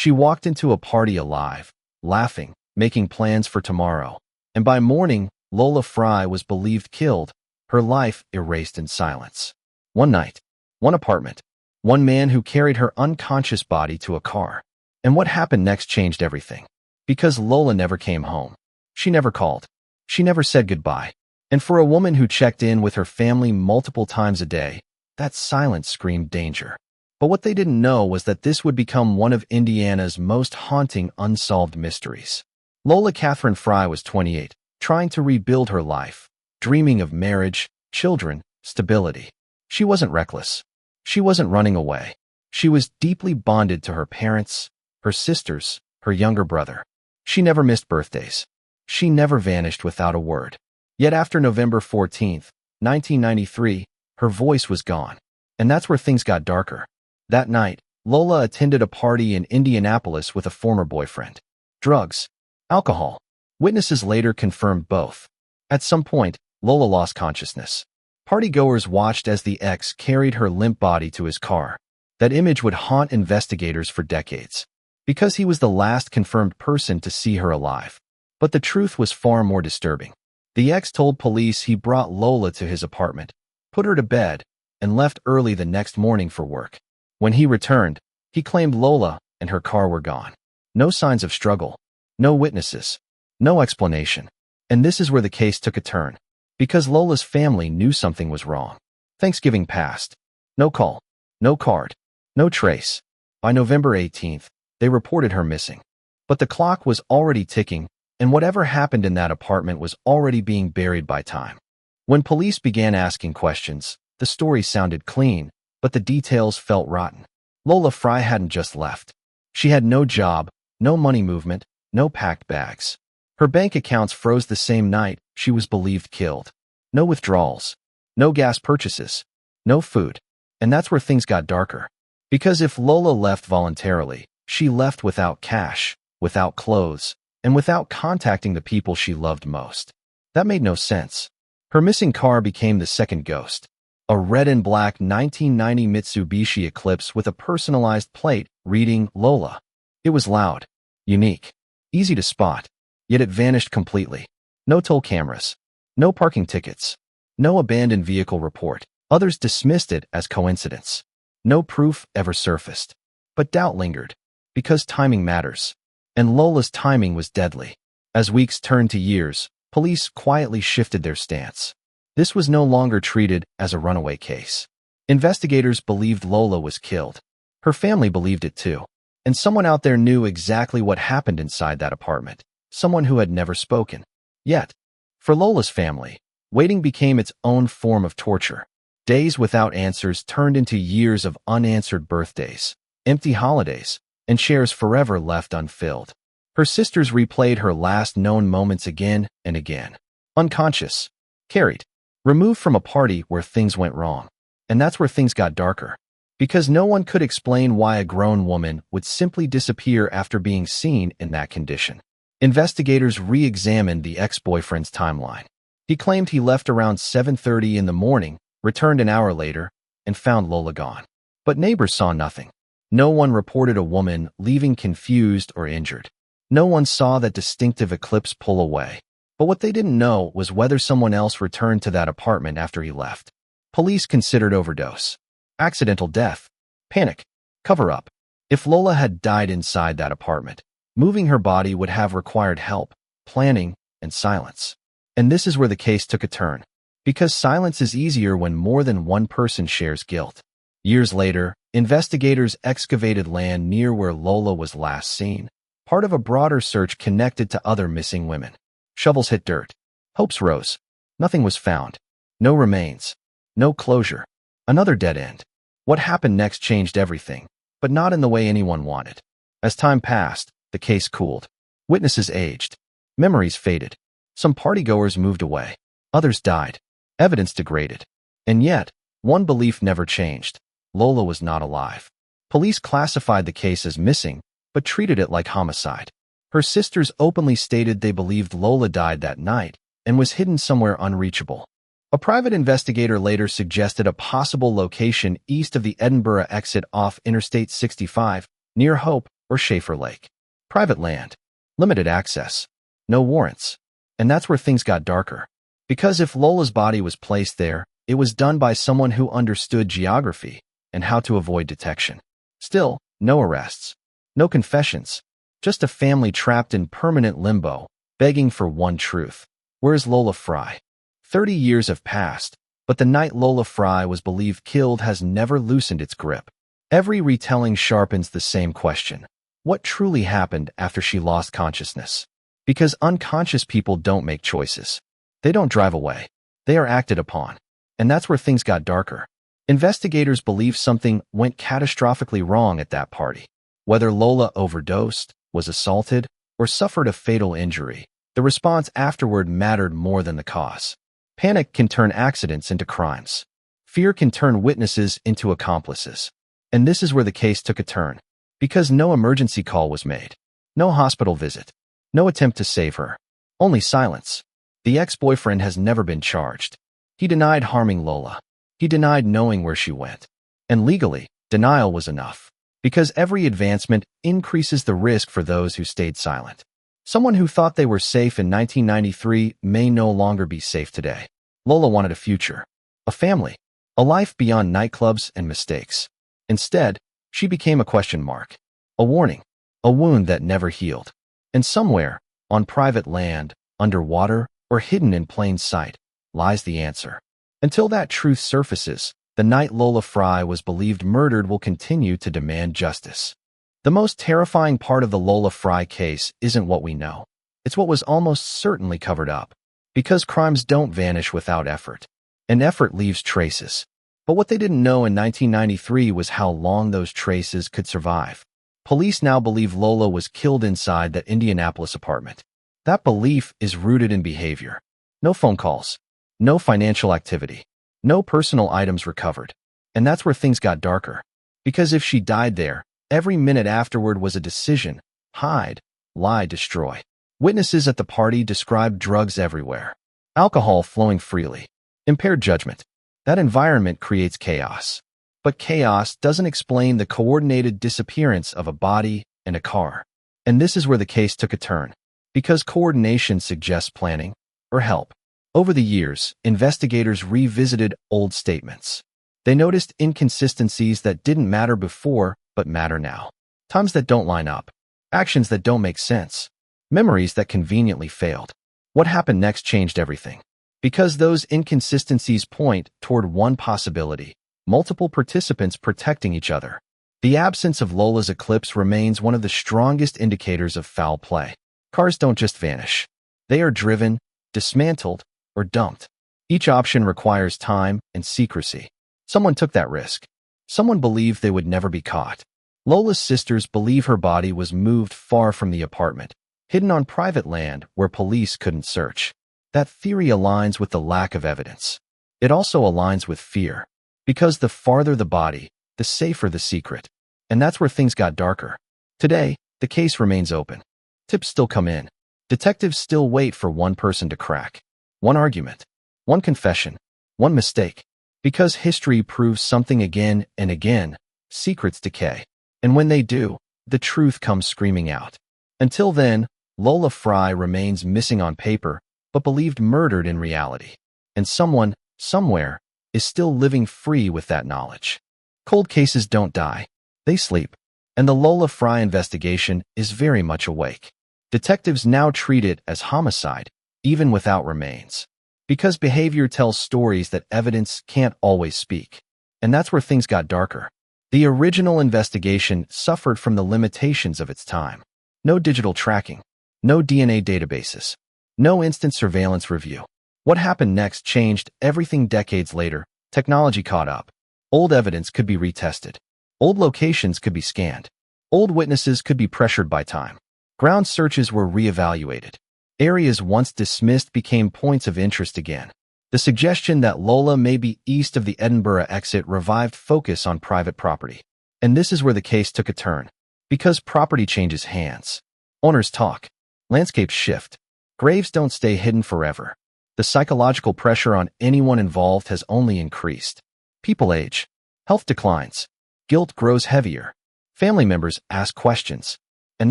She walked into a party alive, laughing, making plans for tomorrow. And by morning, Lola Fry was believed killed, her life erased in silence. One night, one apartment, one man who carried her unconscious body to a car. And what happened next changed everything. Because Lola never came home. She never called. She never said goodbye. And for a woman who checked in with her family multiple times a day, that silence screamed danger. But what they didn't know was that this would become one of Indiana's most haunting unsolved mysteries. Lola Catherine Fry was 28, trying to rebuild her life, dreaming of marriage, children, stability. She wasn't reckless. She wasn't running away. She was deeply bonded to her parents, her sisters, her younger brother. She never missed birthdays. She never vanished without a word. Yet after November 14, 1993, her voice was gone. And that's where things got darker. That night, Lola attended a party in Indianapolis with a former boyfriend. Drugs, alcohol. Witnesses later confirmed both. At some point, Lola lost consciousness. Partygoers watched as the ex carried her limp body to his car. That image would haunt investigators for decades, because he was the last confirmed person to see her alive. But the truth was far more disturbing. The ex told police he brought Lola to his apartment, put her to bed, and left early the next morning for work. When he returned, he claimed Lola and her car were gone. No signs of struggle, no witnesses, no explanation. And this is where the case took a turn, because Lola's family knew something was wrong. Thanksgiving passed. No call, no card, no trace. By November 18th, they reported her missing. But the clock was already ticking, and whatever happened in that apartment was already being buried by time. When police began asking questions, the story sounded clean, but the details felt rotten. Lola Fry hadn't just left. She had no job, no money movement, no packed bags. Her bank accounts froze the same night she was believed killed. No withdrawals, no gas purchases, no food. And that's where things got darker. Because if Lola left voluntarily, she left without cash, without clothes, and without contacting the people she loved most. That made no sense. Her missing car became the second ghost. A red and black 1990 Mitsubishi Eclipse with a personalized plate reading Lola. It was loud, unique, easy to spot, yet it vanished completely. No toll cameras, no parking tickets, no abandoned vehicle report. Others dismissed it as coincidence. No proof ever surfaced. But doubt lingered, because timing matters. And Lola's timing was deadly. As weeks turned to years, police quietly shifted their stance. This was no longer treated as a runaway case. Investigators believed Lola was killed. Her family believed it too. And someone out there knew exactly what happened inside that apartment. Someone who had never spoken. Yet, for Lola's family, waiting became its own form of torture. Days without answers turned into years of unanswered birthdays, empty holidays, and shares forever left unfilled. Her sisters replayed her last known moments again and again. Unconscious, carried, removed from a party where things went wrong. And that's where things got darker. Because no one could explain why a grown woman would simply disappear after being seen in that condition. Investigators re-examined the ex-boyfriend's timeline. He claimed he left around 7:30 in the morning, returned an hour later, and found Lola gone. But neighbors saw nothing. No one reported a woman leaving confused or injured. No one saw that distinctive Eclipse pull away. But what they didn't know was whether someone else returned to that apartment after he left. Police considered overdose, accidental death, panic, cover-up. If Lola had died inside that apartment, moving her body would have required help, planning, and silence. And this is where the case took a turn. Because silence is easier when more than one person shares guilt. Years later, investigators excavated land near where Lola was last seen, part of a broader search connected to other missing women. Shovels hit dirt. Hopes rose. Nothing was found. No remains. No closure. Another dead end. What happened next changed everything, but not in the way anyone wanted. As time passed, the case cooled. Witnesses aged. Memories faded. Some partygoers moved away. Others died. Evidence degraded. And yet, one belief never changed. Lola was not alive. Police classified the case as missing, but treated it like homicide. Her sisters openly stated they believed Lola died that night and was hidden somewhere unreachable. A private investigator later suggested a possible location east of the Edinburgh exit off Interstate 65, near Hope, or Schaefer Lake. Private land. Limited access. No warrants. And that's where things got darker. Because if Lola's body was placed there, it was done by someone who understood geography and how to avoid detection. Still, no arrests. No confessions. Just a family trapped in permanent limbo, begging for one truth. Where's Lola Fry? 30 years have passed, but the night Lola Fry was believed killed has never loosened its grip. Every retelling sharpens the same question. What truly happened after she lost consciousness? Because unconscious people don't make choices. They don't drive away. They are acted upon. And that's where things got darker. Investigators believe something went catastrophically wrong at that party. Whether Lola overdosed, was assaulted, or suffered a fatal injury, the response afterward mattered more than the cause. Panic can turn accidents into crimes. Fear can turn witnesses into accomplices. And this is where the case took a turn. Because no emergency call was made. No hospital visit. No attempt to save her. Only silence. The ex-boyfriend has never been charged. He denied harming Lola. He denied knowing where she went. And legally, denial was enough. Because every advancement increases the risk for those who stayed silent. Someone who thought they were safe in 1993 may no longer be safe today. Lola wanted a future, a family, a life beyond nightclubs and mistakes. Instead, she became a question mark, a warning, a wound that never healed. And somewhere, on private land, underwater, or hidden in plain sight, lies the answer. Until that truth surfaces, the night Lola Fry was believed murdered will continue to demand justice. The most terrifying part of the Lola Fry case isn't what we know. It's what was almost certainly covered up. Because crimes don't vanish without effort. And effort leaves traces. But what they didn't know in 1993 was how long those traces could survive. Police now believe Lola was killed inside that Indianapolis apartment. That belief is rooted in behavior. No phone calls. No financial activity. No personal items recovered. And that's where things got darker. Because if she died there, every minute afterward was a decision. Hide, lie, destroy. Witnesses at the party described drugs everywhere. Alcohol flowing freely. Impaired judgment. That environment creates chaos. But chaos doesn't explain the coordinated disappearance of a body and a car. And this is where the case took a turn. Because coordination suggests planning or help. Over the years, investigators revisited old statements. They noticed inconsistencies that didn't matter before but matter now. Times that don't line up. Actions that don't make sense. Memories that conveniently failed. What happened next changed everything. Because those inconsistencies point toward one possibility: multiple participants protecting each other. The absence of Lola's Eclipse remains one of the strongest indicators of foul play. Cars don't just vanish. They are driven, dismantled, or dumped. Each option requires time and secrecy. Someone took that risk. Someone believed they would never be caught. Lola's sisters believe her body was moved far from the apartment, hidden on private land where police couldn't search. That theory aligns with the lack of evidence. It also aligns with fear. Because the farther the body, the safer the secret. And that's where things got darker. Today, the case remains open. Tips still come in. Detectives still wait for one person to crack. One argument. One confession. One mistake. Because history proves something again and again, secrets decay. And when they do, the truth comes screaming out. Until then, Lola Fry remains missing on paper, but believed murdered in reality. And someone, somewhere, is still living free with that knowledge. Cold cases don't die. They sleep. And the Lola Fry investigation is very much awake. Detectives now treat it as homicide, even without remains. Because behavior tells stories that evidence can't always speak. And that's where things got darker. The original investigation suffered from the limitations of its time. No digital tracking. No DNA databases. No instant surveillance review. What happened next changed everything decades later. Technology caught up. Old evidence could be retested. Old locations could be scanned. Old witnesses could be pressured by time. Ground searches were reevaluated. Areas once dismissed became points of interest again. The suggestion that Lola may be east of the Edinburgh exit revived focus on private property. And this is where the case took a turn. Because property changes hands. Owners talk. Landscapes shift. Graves don't stay hidden forever. The psychological pressure on anyone involved has only increased. People age. Health declines. Guilt grows heavier. Family members ask questions, and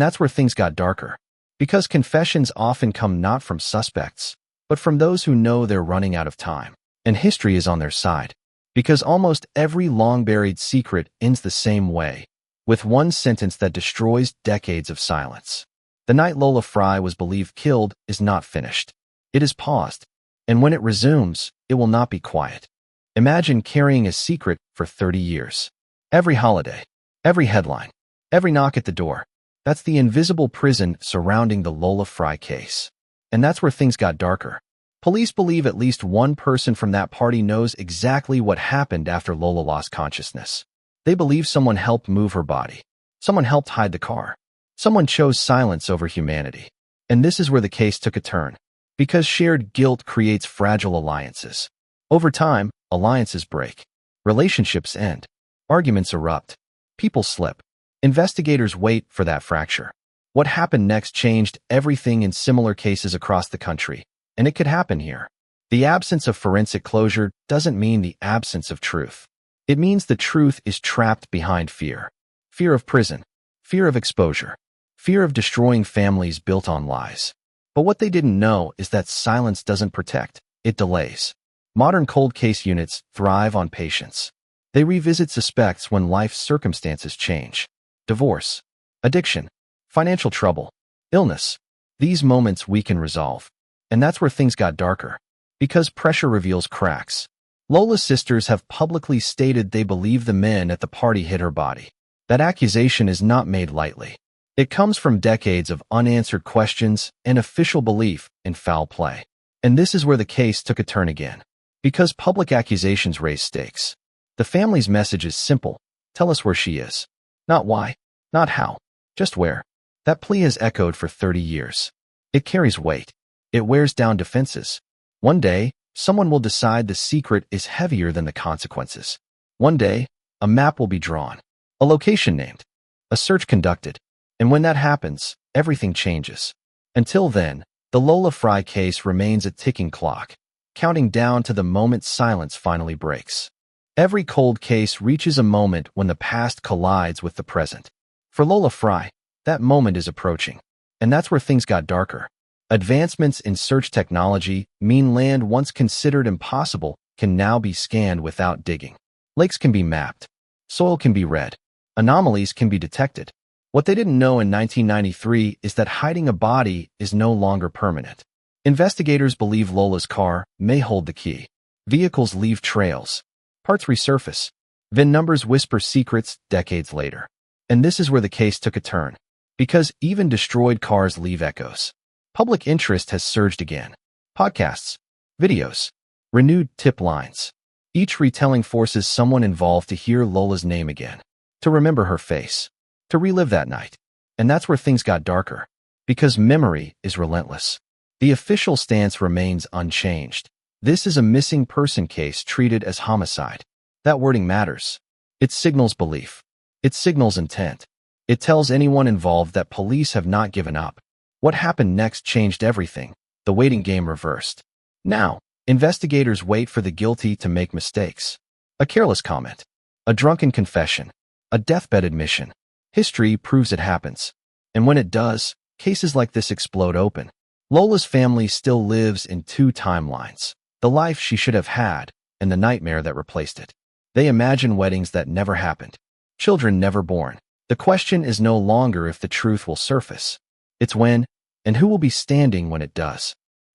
that's where things got darker. Because confessions often come not from suspects, but from those who know they're running out of time. And history is on their side. Because almost every long-buried secret ends the same way, with one sentence that destroys decades of silence. The night Lola Fry was believed killed is not finished. It is paused, and when it resumes, it will not be quiet. Imagine carrying a secret for 30 years. Every holiday, every headline, every knock at the door. That's the invisible prison surrounding the Lola Fry case. And that's where things got darker. Police believe at least one person from that party knows exactly what happened after Lola lost consciousness. They believe someone helped move her body. Someone helped hide the car. Someone chose silence over humanity. And this is where the case took a turn. Because shared guilt creates fragile alliances. Over time, alliances break. Relationships end. Arguments erupt. People slip. Investigators wait for that fracture. What happened next changed everything in similar cases across the country, and it could happen here. The absence of forensic closure doesn't mean the absence of truth. It means the truth is trapped behind fear. Fear of prison, fear of exposure, fear of destroying families built on lies. But what they didn't know is that silence doesn't protect, it delays. Modern cold case units thrive on patience. They revisit suspects when life's circumstances change. Divorce, addiction, financial trouble, illness. These moments weaken resolve. And that's where things got darker. Because pressure reveals cracks. Lola's sisters have publicly stated they believe the men at the party hid her body. That accusation is not made lightly. It comes from decades of unanswered questions and official belief in foul play. And this is where the case took a turn again. Because public accusations raise stakes. The family's message is simple. Tell us where she is. Not why, not how, just where. That plea has echoed for 30 years. It carries weight. It wears down defenses. One day, someone will decide the secret is heavier than the consequences. One day, a map will be drawn, a location named, a search conducted. And when that happens, everything changes. Until then, the Lola Fry case remains a ticking clock, counting down to the moment silence finally breaks. Every cold case reaches a moment when the past collides with the present. For Lola Fry, that moment is approaching. And that's where things got darker. Advancements in search technology mean land once considered impossible can now be scanned without digging. Lakes can be mapped. Soil can be read. Anomalies can be detected. What they didn't know in 1993 is that hiding a body is no longer permanent. Investigators believe Lola's car may hold the key. Vehicles leave trails. Parts resurface. VIN numbers whisper secrets decades later. And this is where the case took a turn. Because even destroyed cars leave echoes. Public interest has surged again. Podcasts, videos, renewed tip lines. Each retelling forces someone involved to hear Lola's name again. To remember her face. To relive that night. And that's where things got darker. Because memory is relentless. The official stance remains unchanged. This is a missing person case treated as homicide. That wording matters. It signals belief. It signals intent. It tells anyone involved that police have not given up. What happened next changed everything. The waiting game reversed. Now, investigators wait for the guilty to make mistakes. A careless comment. A drunken confession. A deathbed admission. History proves it happens. And when it does, cases like this explode open. Lola's family still lives in two timelines. The life she should have had, and the nightmare that replaced it. They imagine weddings that never happened. Children never born. The question is no longer if the truth will surface. It's when, and who will be standing when it does.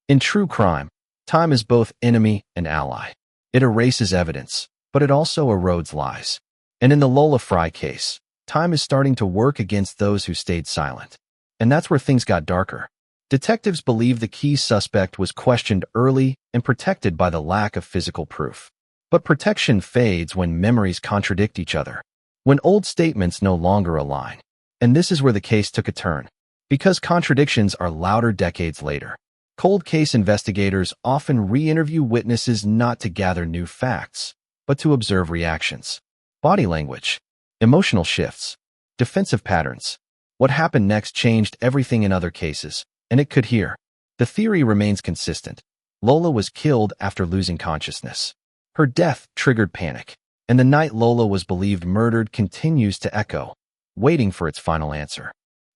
In true crime, time is both enemy and ally. It erases evidence, but it also erodes lies. And in the Lola Fry case, time is starting to work against those who stayed silent. And that's where things got darker. Detectives believe the key suspect was questioned early and protected by the lack of physical proof. But protection fades when memories contradict each other, when old statements no longer align. And this is where the case took a turn. Because contradictions are louder decades later. Cold case investigators often re-interview witnesses not to gather new facts, but to observe reactions. Body language, emotional shifts, defensive patterns. What happened next changed everything in other cases. And it could here. The theory remains consistent. Lola was killed after losing consciousness. Her death triggered panic, and the night Lola was believed murdered continues to echo. waiting for its final answer.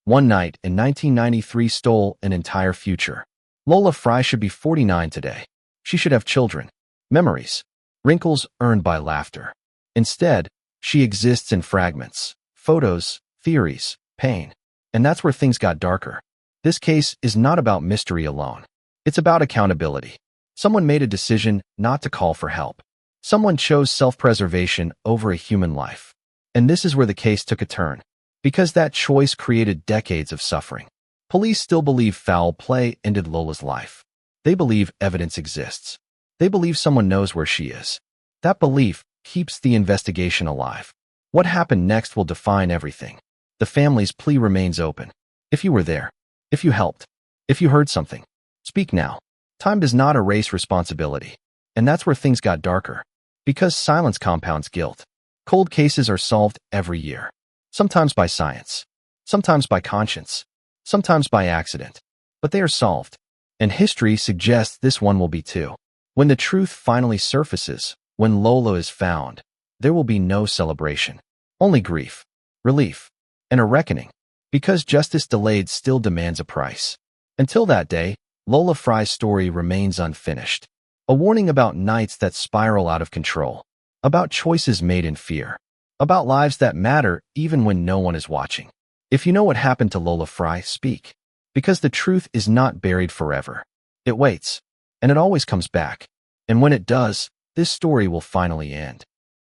One night in 1993 stole an entire future. Lola Fry should be 49 today. She should have children, memories, wrinkles earned by laughter. Instead, she exists in fragments, photos, theories, pain. And that's where things got darker. This case is not about mystery alone. It's about accountability. Someone made a decision not to call for help. Someone chose self-preservation over a human life. And this is where the case took a turn, because that choice created decades of suffering. Police still believe foul play ended Lola's life. They believe evidence exists. They believe someone knows where she is. That belief keeps the investigation alive. What happened next will define everything. The family's plea remains open. If you were there, if you helped, if you heard something, speak now. Time does not erase responsibility. And that's where things got darker. Because silence compounds guilt. Cold cases are solved every year. Sometimes by science. Sometimes by conscience. Sometimes by accident. But they are solved. And history suggests this one will be too. When the truth finally surfaces, when Lola is found, there will be no celebration. Only grief, relief, and a reckoning. Because justice delayed still demands a price. Until that day, Lola Fry's story remains unfinished. A warning about nights that spiral out of control. About choices made in fear. About lives that matter even when no one is watching. If you know what happened to Lola Fry, speak. Because the truth is not buried forever. It waits. And it always comes back. And when it does, this story will finally end.